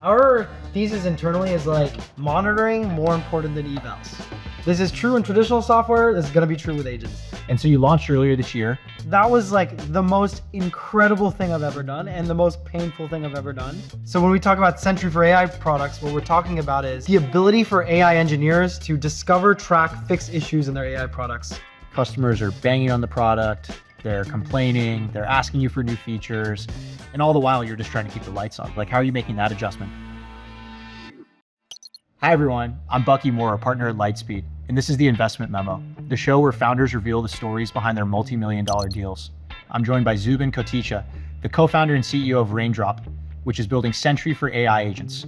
Our thesis internally is like monitoring more important than evals. This is true in traditional software. This is going to be true with agents. And so you launched earlier this year. That was like the most incredible thing I've ever done and the most painful thing I've ever done. So when we talk about Sentry for AI products, what we're talking about is the ability for AI engineers to discover, track, fix issues in their AI products. Customers are banging on the product, they're complaining, they're asking you for new features, and all the while you're just trying to keep the lights on. Like, how are you making that adjustment? Hi everyone, I'm Bucky Moore, a partner at Lightspeed, and this is the Investment Memo, the show where founders reveal the stories behind their multi-million-dollar deals. I'm joined by Zubin Koticha, the co-founder and CEO of Raindrop, which is building Sentry for AI agents.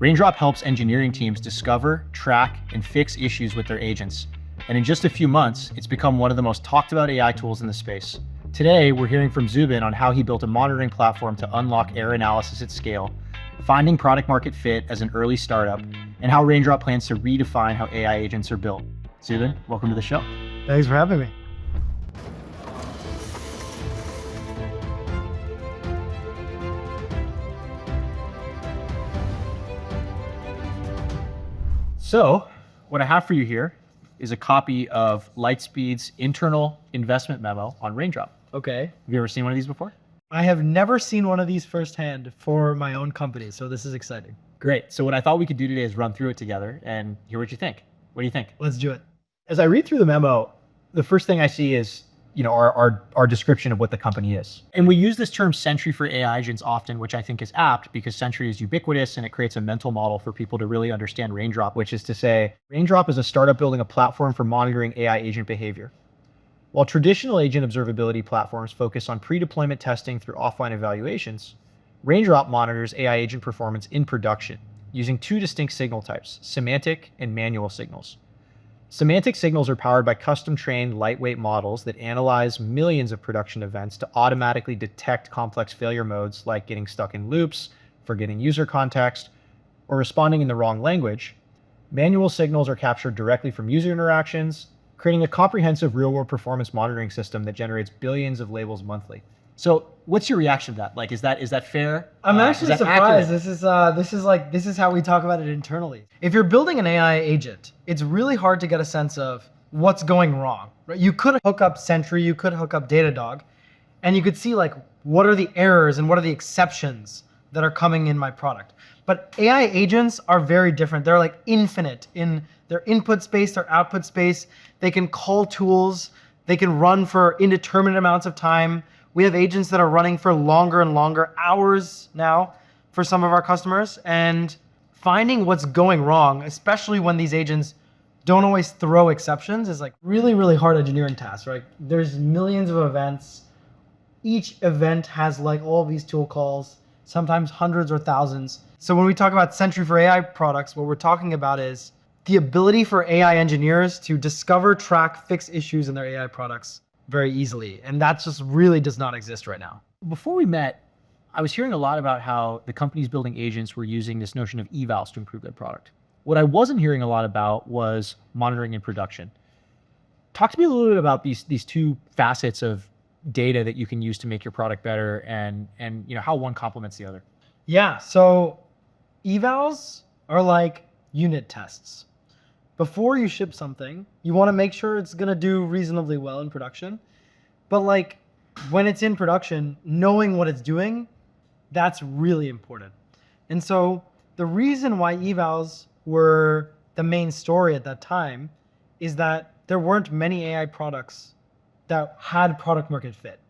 Raindrop helps engineering teams discover, track, and fix issues with their agents. And in just a few months, it's become one of the most talked about AI tools in the space. Today, we're hearing from Zubin on how he built a monitoring platform to unlock error analysis at scale, finding product market fit as an early startup, and how Raindrop plans to redefine how AI agents are built. Zubin, welcome to the show. Thanks for having me. So, what I have for you here is a copy of Lightspeed's internal investment memo on Raindrop. Okay. Have you ever seen one of these before? I have never seen one of these firsthand for my own company, so this is exciting. Great. So what I thought we could do today is run through it together and hear what you think. What do you think? Let's do it. As I read through the memo, the first thing I see is, our description of what the company is. And we use this term Sentry for AI agents often, which I think is apt because Sentry is ubiquitous and it creates a mental model for people to really understand Raindrop, which is to say, Raindrop is a startup building a platform for monitoring AI agent behavior. While traditional agent observability platforms focus on pre-deployment testing through offline evaluations, Raindrop monitors AI agent performance in production using two distinct signal types, semantic and manual signals. Semantic signals are powered by custom-trained lightweight models that analyze millions of production events to automatically detect complex failure modes like getting stuck in loops, forgetting user context, or responding in the wrong language. Manual signals are captured directly from user interactions, creating a comprehensive real-world performance monitoring system that generates billions of labels monthly. So what's your reaction to that? Like, is that fair? I'm actually surprised. Accurate? This is how we talk about it internally. If you're building an AI agent, it's really hard to get a sense of what's going wrong, right? You could hook up Sentry, you could hook up Datadog, and you could see like, what are the errors and what are the exceptions that are coming in my product. But AI agents are very different. They're like infinite in their input space, their output space. They can call tools. They can run for indeterminate amounts of time. We have agents that are running for longer and longer hours now for some of our customers, and finding what's going wrong, especially when these agents don't always throw exceptions, is like really, really hard engineering task, right? There's millions of events. Each event has like all these tool calls, sometimes hundreds or thousands. So when we talk about Sentry for AI products, what we're talking about is the ability for AI engineers to discover, track, fix issues in their AI products very easily. And that just really does not exist right now. Before we met, I was hearing a lot about how the companies building agents were using this notion of evals to improve their product. What I wasn't hearing a lot about was monitoring in production. Talk to me a little bit about these two facets of data that you can use to make your product better and how one complements the other. Yeah, so evals are like unit tests. Before you ship something, you want to make sure it's going to do reasonably well in production. But like when it's in production, knowing what it's doing, that's really important. And so the reason why evals were the main story at that time is that there weren't many AI products that had product market fit.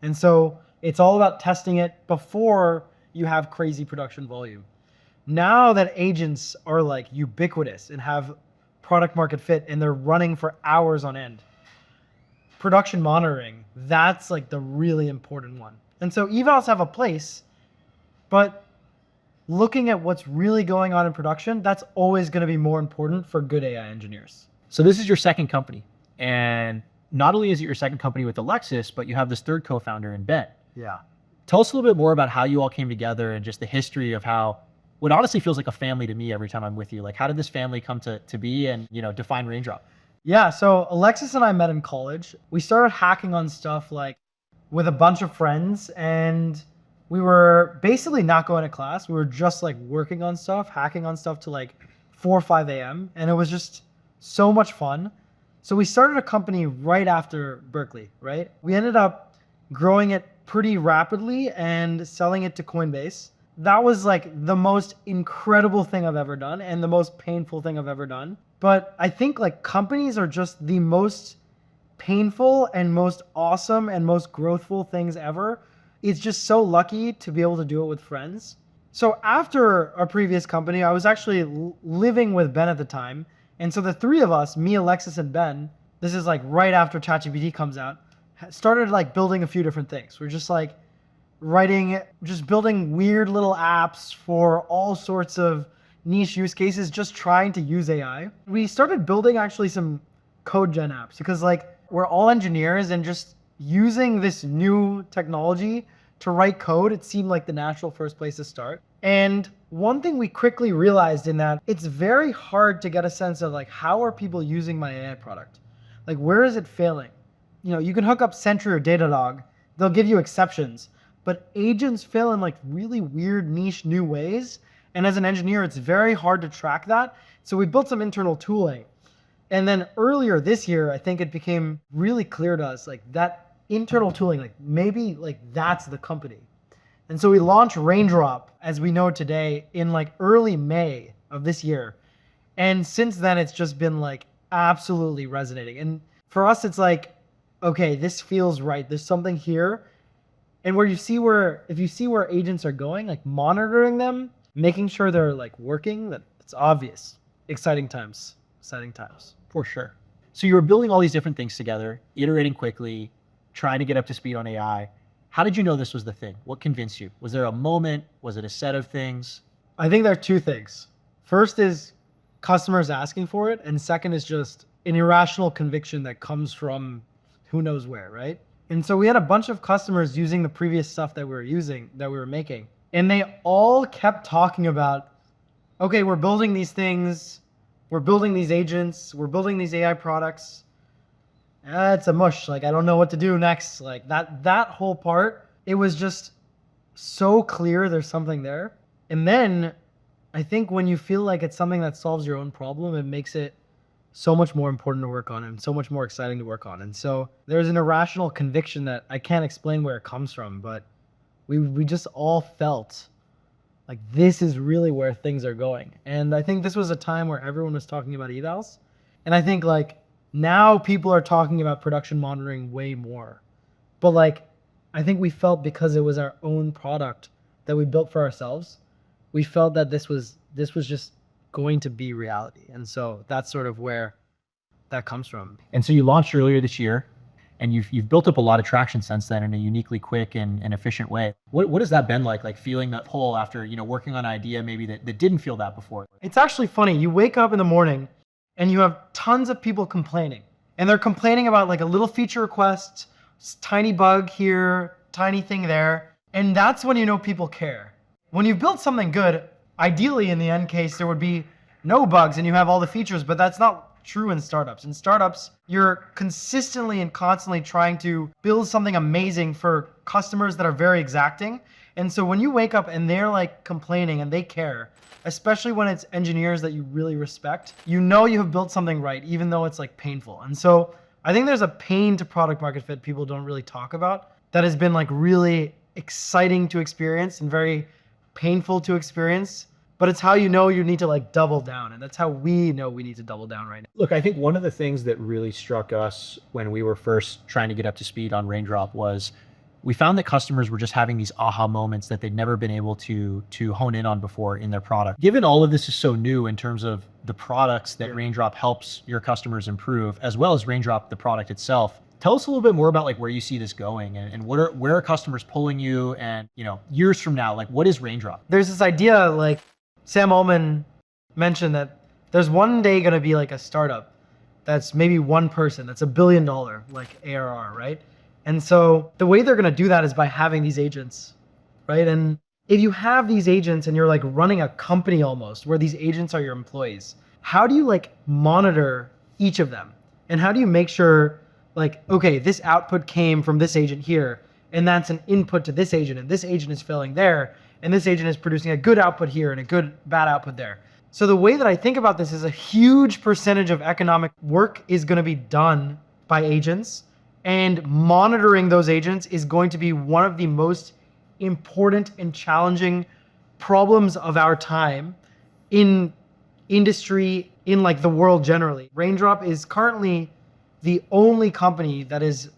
And so it's all about testing it before you have crazy production volume. Now that agents are like ubiquitous and have product market fit and they're running for hours on end, production monitoring, that's like the really important one. And so evals have a place, but looking at what's really going on in production, that's always going to be more important for good AI engineers. So this is your second company, and not only is it your second company with Alexis, but you have this third co-founder in Ben. Yeah. Tell us a little bit more about how you all came together and just the history of how what honestly feels like a family to me every time I'm with you. Like, how did this family come to be and, define Raindrop? Yeah, so Alexis and I met in college. We started hacking on stuff like with a bunch of friends, and we were basically not going to class. We were just like working on stuff, hacking on stuff to like 4 or 5 a.m. And it was just so much fun. So we started a company right after Berkeley, right? We ended up growing it pretty rapidly and selling it to Coinbase. That was like the most incredible thing I've ever done and the most painful thing I've ever done. But I think like companies are just the most painful and most awesome and most growthful things ever. It's just so lucky to be able to do it with friends. So after our previous company, I was actually living with Ben at the time. And so the three of us, me, Alexis, and Ben, this is like right after ChatGPT comes out, started like building a few different things. We're just like building weird little apps for all sorts of niche use cases, just trying to use AI. We started building actually some code gen apps because like we're all engineers and just using this new technology to write code, it seemed like the natural first place to start. And one thing we quickly realized in that it's very hard to get a sense of like, how are people using my AI product? Like, where is it failing? You know, you can hook up Sentry or Datadog, they'll give you exceptions, but agents fail in like really weird niche new ways. And as an engineer, it's very hard to track that. So we built some internal tooling. And then earlier this year, I think it became really clear to us like that internal tooling, like maybe like that's the company. And so we launched Raindrop as we know today in like early May of this year. And since then, it's just been like absolutely resonating. And for us, it's like, okay, this feels right. There's something here. And if you see where agents are going, like monitoring them, making sure they're like working, that's obvious. Exciting times. For sure. So you were building all these different things together, iterating quickly, trying to get up to speed on AI. How did you know this was the thing? What convinced you? Was there a moment? Was it a set of things? I think there are two things. First is customers asking for it. And second is just an irrational conviction that comes from who knows where, right? And so we had a bunch of customers using the previous stuff that we were making. And they all kept talking about, okay, we're building these things, we're building these agents, we're building these AI products. It's a mush. Like, I don't know what to do next. Like that whole part, it was just so clear there's something there. And then I think when you feel like it's something that solves your own problem, it makes it so much more important to work on and so much more exciting to work on. And so there's an irrational conviction that I can't explain where it comes from, but we just all felt like this is really where things are going. And I think this was a time where everyone was talking about evals. And I think like now people are talking about production monitoring way more. But like, I think we felt because it was our own product that we built for ourselves, we felt that this was just going to be reality. And so that's sort of where that comes from. And so you launched earlier this year, and you've built up a lot of traction since then in a uniquely quick and efficient way. What has that been like feeling that pull after working on an idea maybe that didn't feel that before? It's actually funny. You wake up in the morning and you have tons of people complaining. And they're complaining about like a little feature request, tiny bug here, tiny thing there. And that's when you know people care. When you've built something good, ideally in the end case, there would be no bugs and you have all the features, but that's not true in startups. In startups, you're consistently and constantly trying to build something amazing for customers that are very exacting. And so when you wake up and they're like complaining and they care, especially when it's engineers that you really respect, you know you have built something right, even though it's like painful. And so I think there's a pain to product market fit people don't really talk about that has been like really exciting to experience and very painful to experience. But it's how you know you need to like double down. And that's how we know we need to double down right now. Look, I think one of the things that really struck us when we were first trying to get up to speed on Raindrop was we found that customers were just having these aha moments that they'd never been able to hone in on before in their product. Given all of this is so new in terms of the products that Raindrop helps your customers improve, as well as Raindrop, the product itself, tell us a little bit more about like where you see this going and where are customers pulling you, and years from now, like what is Raindrop? There's this idea, like Sam Altman mentioned, that there's one day going to be like a startup that's maybe one person, that's $1 billion like ARR, right? And so the way they're going to do that is by having these agents, right? And if you have these agents and you're like running a company almost where these agents are your employees, how do you like monitor each of them? And how do you make sure like, okay, this output came from this agent here, and that's an input to this agent, and this agent is failing there, and this agent is producing a good output here and a good bad output there. So the way that I think about this is a huge percentage of economic work is going to be done by agents, and monitoring those agents is going to be one of the most important and challenging problems of our time in industry, in like the world generally. Raindrop is currently the only company that is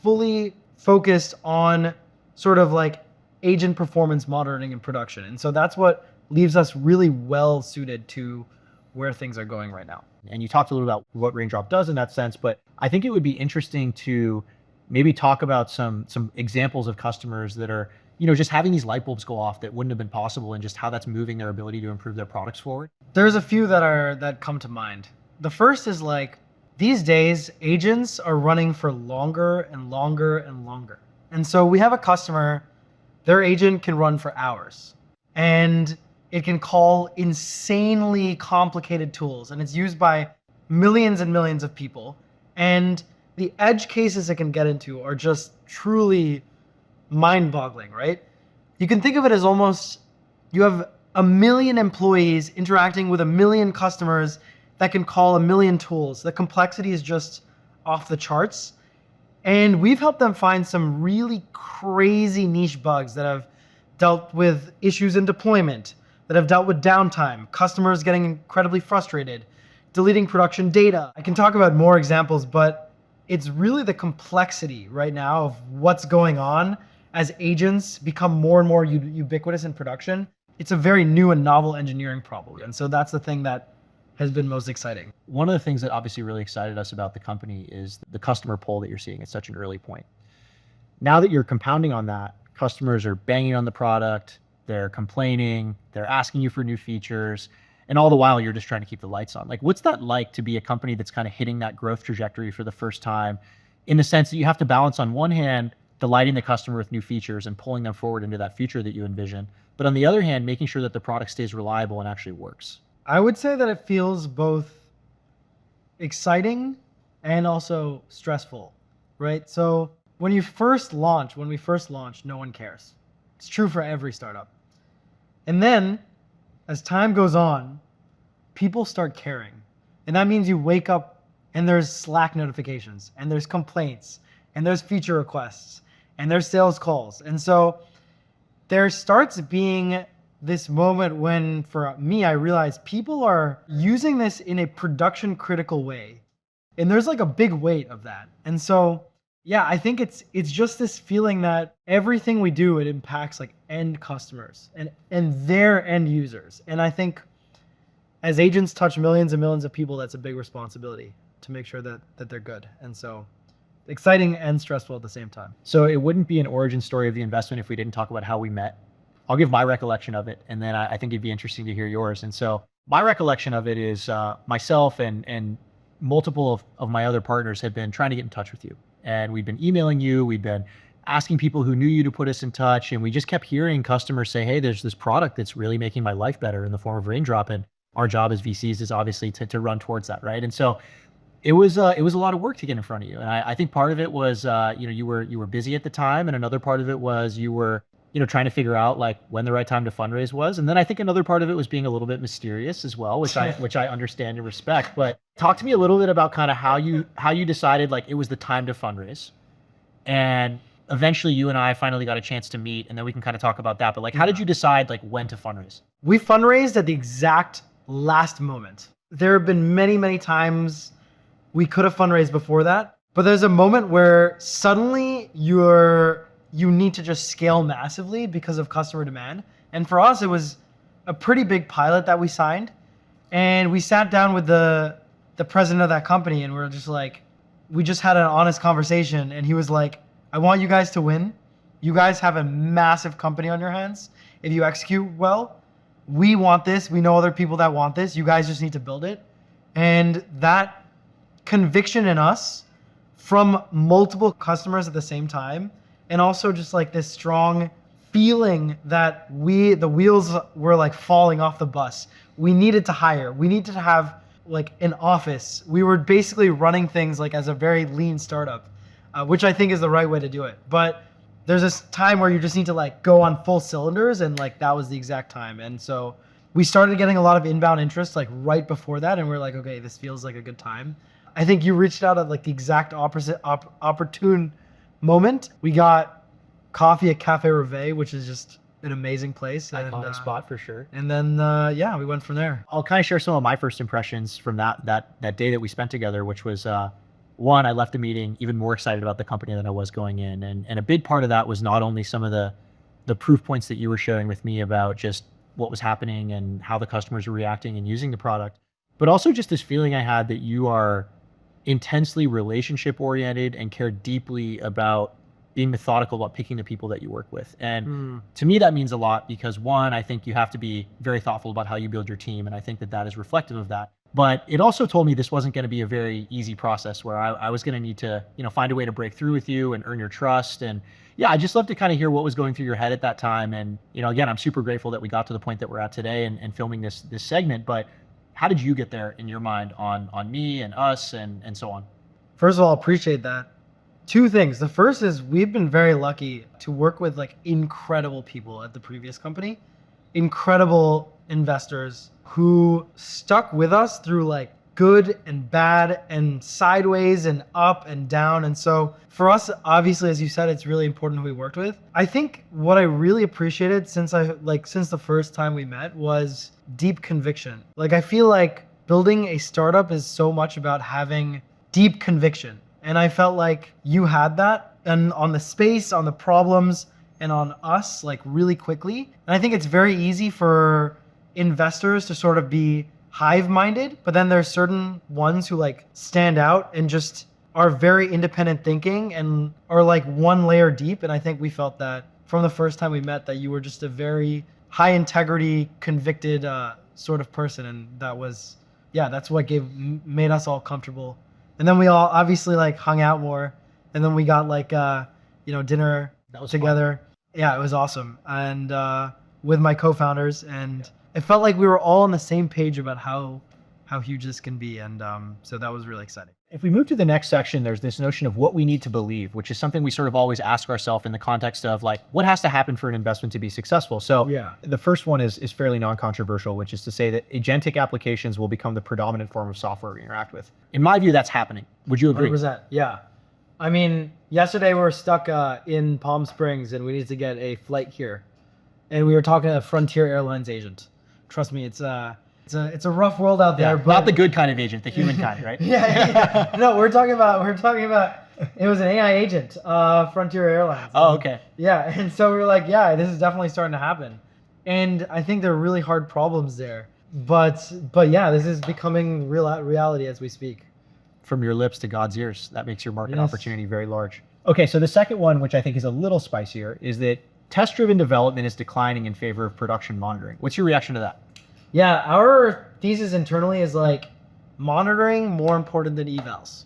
fully focused on sort of like agent performance monitoring in production. And so that's what leaves us really well suited to where things are going right now. And you talked a little about what Raindrop does in that sense, but I think it would be interesting to maybe talk about some examples of customers that are, just having these light bulbs go off that wouldn't have been possible, and just how that's moving their ability to improve their products forward. There's a few that come to mind. The first is like, these days, agents are running for longer and longer and longer. And so we have a customer, their agent can run for hours, and it can call insanely complicated tools, and it's used by millions and millions of people. And the edge cases it can get into are just truly mind-boggling, right? You can think of it as almost, you have 1 million employees interacting with 1 million customers that can call 1 million tools. The complexity is just off the charts. And we've helped them find some really crazy niche bugs that have dealt with issues in deployment, that have dealt with downtime, customers getting incredibly frustrated, deleting production data. I can talk about more examples, but it's really the complexity right now of what's going on as agents become more and more ubiquitous in production. It's a very new and novel engineering problem. And so that's the thing that has been most exciting. One of the things that obviously really excited us about the company is the customer pull that you're seeing at such an early point. Now that you're compounding on that, customers are banging on the product, they're complaining, they're asking you for new features, and all the while you're just trying to keep the lights on. Like, what's that like to be a company that's kind of hitting that growth trajectory for the first time, in the sense that you have to balance, on one hand, delighting the customer with new features and pulling them forward into that future that you envision, but on the other hand, making sure that the product stays reliable and actually works? I would say that it feels both exciting and also stressful, right? So when we first launch, no one cares. It's true for every startup. And then as time goes on, people start caring. And that means you wake up and there's Slack notifications, and there's complaints, and there's feature requests, and there's sales calls. And so there starts being this moment when, for me, I realized people are using this in a production critical way. And there's like a big weight of that. And so, yeah, I think it's just this feeling that everything we do, it impacts like end customers and their end users. And I think as agents touch millions and millions of people, that's a big responsibility to make sure that they're good. And so exciting and stressful at the same time. So it wouldn't be an origin story of the investment if we didn't talk about how we met. I'll give my recollection of it, and then I think it'd be interesting to hear yours. And so my recollection of it is myself and multiple of my other partners had been trying to get in touch with you. And we'd been emailing you, we'd been asking people who knew you to put us in touch, and we just kept hearing customers say, hey, there's this product that's really making my life better in the form of Raindrop, and our job as VCs is obviously to run towards that, right? And so it was a lot of work to get in front of you. And I think part of it was you were busy at the time, and another part of it was you were trying to figure out like when the right time to fundraise was. And then I think another part of it was being a little bit mysterious as well, which I understand and respect. But talk to me a little bit about kind of how you decided like it was the time to fundraise. And eventually you and I finally got a chance to meet, and then we can kind of talk about that. But like, how did you decide like when to fundraise? We fundraised at the exact last moment. There have been many, many times we could have fundraised before that, but there's a moment where suddenly you need to just scale massively because of customer demand. And for us, it was a pretty big pilot that we signed. And we sat down with the president of that company, and we're just like, we just had an honest conversation. And he was like, I want you guys to win. You guys have a massive company on your hands. If you execute well, we want this. We know other people that want this. You guys just need to build it. And that conviction in us from multiple customers at the same time, and also just like this strong feeling that the wheels were like falling off the bus. We needed to hire. We needed to have like an office. We were basically running things like as a very lean startup, which I think is the right way to do it. But there's this time where you just need to like go on full cylinders, and like that was the exact time. And so we started getting a lot of inbound interest like right before that, and we're like, okay, this feels like a good time. I think you reached out at like the exact opposite opportune moment. We got coffee at Cafe Reveille, which is just an amazing place. Iconic spot for sure. And then yeah, we went from there. I'll kind of share some of my first impressions from that day that we spent together, which was one, I left the meeting even more excited about the company than I was going in. And a big part of that was not only some of the proof points that you were sharing with me about just what was happening and how the customers were reacting and using the product, but also just this feeling I had that you are intensely relationship oriented and care deeply about being methodical about picking the people that you work with. And to me, that means a lot because one, I think you have to be very thoughtful about how you build your team. And I think that is reflective of that. But it also told me this wasn't going to be a very easy process where I was going to need to, find a way to break through with you and earn your trust. And yeah, I just love to kind of hear what was going through your head at that time. And, again, I'm super grateful that we got to the point that we're at today and filming this segment. But how did you get there in your mind on me and us and so on? First of all, appreciate that. Two things. The first is we've been very lucky to work with like incredible people at the previous company, incredible investors who stuck with us through like good and bad and sideways and up and down. And so for us, obviously, as you said, it's really important who we worked with. I think what I really appreciated since the first time we met was deep conviction. Like I feel like building a startup is so much about having deep conviction. And I felt like you had that, and on the space, on the problems, and on us, like really quickly. And I think it's very easy for investors to sort of be hive-minded, but then there's certain ones who like stand out and just are very independent thinking and are like one layer deep. And I think we felt that from the first time we met, that you were just a very high integrity, convicted sort of person. And that's what made us all comfortable. And then we all obviously like hung out more, and then we got like dinner together. Fun. Yeah, it was awesome. And with my co-founders, and it felt like we were all on the same page about how huge this can be. And so that was really exciting. If we move to the next section, there's this notion of what we need to believe, which is something we sort of always ask ourselves in the context of like, what has to happen for an investment to be successful? So yeah, the first one is fairly non-controversial, which is to say that agentic applications will become the predominant form of software we interact with. In my view, that's happening. Would you agree? 100%. Yeah. I mean, yesterday we were stuck in Palm Springs and we needed to get a flight here. And we were talking to a Frontier Airlines agent. Trust me, it's a rough world out there. Yeah, but not the good kind of agent, the human kind, right? yeah. No, we're talking about. It was an AI agent, Frontier Airlines. Oh, okay. Yeah, and so we were like, yeah, this is definitely starting to happen, and I think there are really hard problems there. But yeah, this is becoming reality as we speak. From your lips to God's ears, that makes your market opportunity very large. Okay, so the second one, which I think is a little spicier, is that test-driven development is declining in favor of production monitoring. What's your reaction to that? Yeah, our thesis internally is like monitoring more important than evals.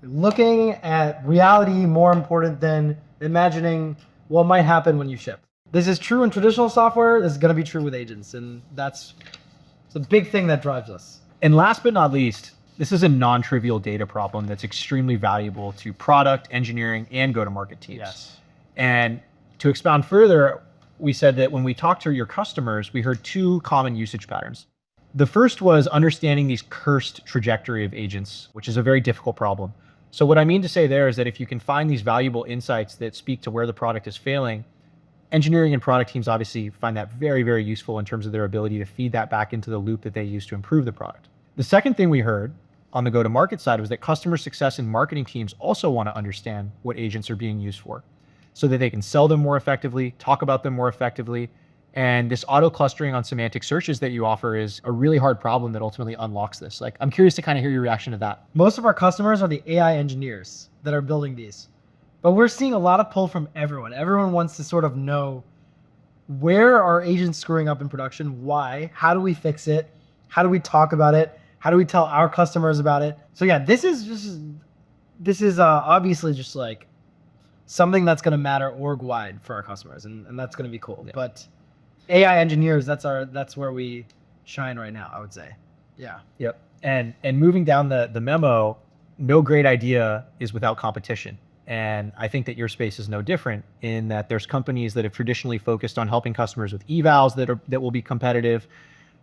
Looking at reality more important than imagining what might happen when you ship. This is true in traditional software. This is going to be true with agents. And it's a big thing that drives us. And last but not least, this is a non-trivial data problem that's extremely valuable to product, engineering, and go-to-market teams. Yes. And to expound further, we said that when we talked to your customers, we heard two common usage patterns. The first was understanding these cursed trajectory of agents, which is a very difficult problem. So what I mean to say there is that if you can find these valuable insights that speak to where the product is failing, engineering and product teams obviously find that very, very useful in terms of their ability to feed that back into the loop that they use to improve the product. The second thing we heard on the go-to-market side was that customer success and marketing teams also want to understand what agents are being used for, so that they can sell them more effectively, talk about them more effectively. And this auto clustering on semantic searches that you offer is a really hard problem that ultimately unlocks this. Like, I'm curious to kind of hear your reaction to that. Most of our customers are the AI engineers that are building these, but we're seeing a lot of pull from everyone. Everyone wants to sort of know, where are agents screwing up in production? Why? How do we fix it? How do we talk about it? How do we tell our customers about it? So yeah, this is obviously just like something that's going to matter org-wide for our customers, and that's going to be cool. Yeah. But AI engineers, that's where we shine right now, I would say. Yeah. Yep. And moving down the memo, no great idea is without competition. And I think that your space is no different in that there's companies that have traditionally focused on helping customers with evals that will be competitive.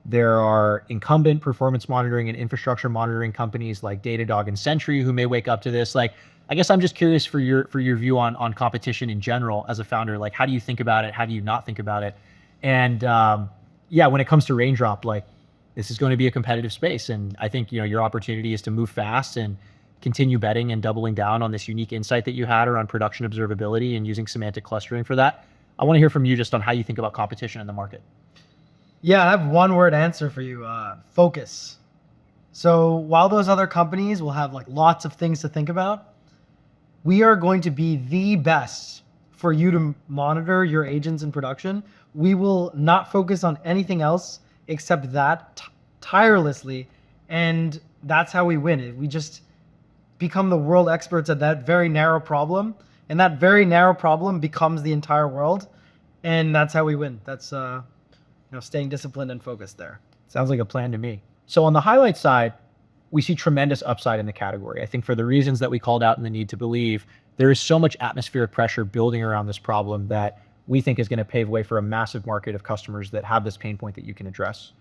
There are incumbent performance monitoring and infrastructure monitoring companies like Datadog and Sentry who may wake up to this. Like, I guess I'm just curious for your view on competition in general as a founder. Like, how do you think about it? How do you not think about it? And yeah, when it comes to Raindrop, like, this is going to be a competitive space, and I think your opportunity is to move fast and continue betting and doubling down on this unique insight that you had around production observability and using semantic clustering for that. I want to hear from you just on how you think about competition in the market. Yeah, I have one word answer for you, focus. So while those other companies will have like lots of things to think about, we are going to be the best for you to monitor your agents in production. We will not focus on anything else except that tirelessly, and that's how we win. We just become the world experts at that very narrow problem, and that very narrow problem becomes the entire world, and that's how we win. That's staying disciplined and focused there. Sounds like a plan to me. So on the highlight side, we see tremendous upside in the category. I think for the reasons that we called out in the need to believe, there is so much atmospheric pressure building around this problem that we think is going to pave way for a massive market of customers that have this pain point that you can address.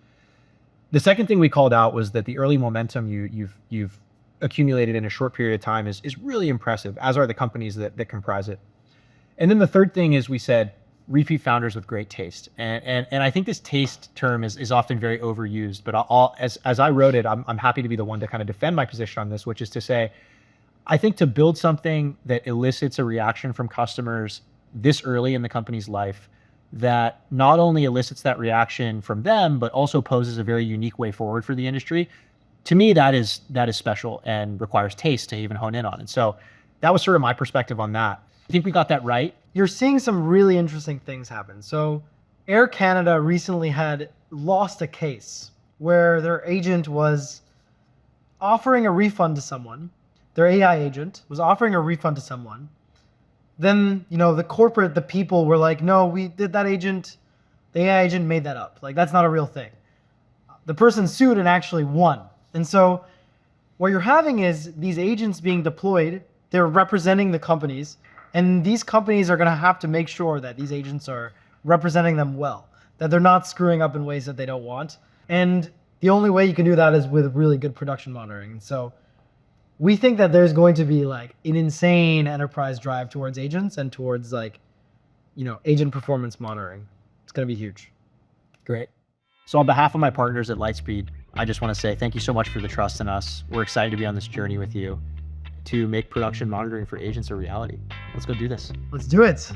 The second thing we called out was that the early momentum you've accumulated in a short period of time is really impressive, as are the companies that comprise it. And then the third thing is we said repeat founders with great taste. And I think this taste term is often very overused, but as I wrote it, I'm happy to be the one to kind of defend my position on this, which is to say, I think to build something that elicits a reaction from customers this early in the company's life, that not only elicits that reaction from them, but also poses a very unique way forward for the industry, to me, that is special and requires taste to even hone in on. And so that was sort of my perspective on that. I think we got that right. You're seeing some really interesting things happen. So Air Canada recently had lost a case where their agent was offering a refund to someone. Their AI agent was offering a refund to someone. Then, the people were like, no, the AI agent made that up. Like, that's not a real thing. The person sued and actually won. And so what you're having is these agents being deployed, they're representing the companies, and these companies are going to have to make sure that these agents are representing them well, that they're not screwing up in ways that they don't want. And the only way you can do that is with really good production monitoring. And so we think that there's going to be like an insane enterprise drive towards agents and towards agent performance monitoring. It's going to be huge. Great. So on behalf of my partners at Lightspeed, I just want to say thank you so much for the trust in us. We're excited to be on this journey with you to make production monitoring for agents a reality. Let's go do this. Let's do it.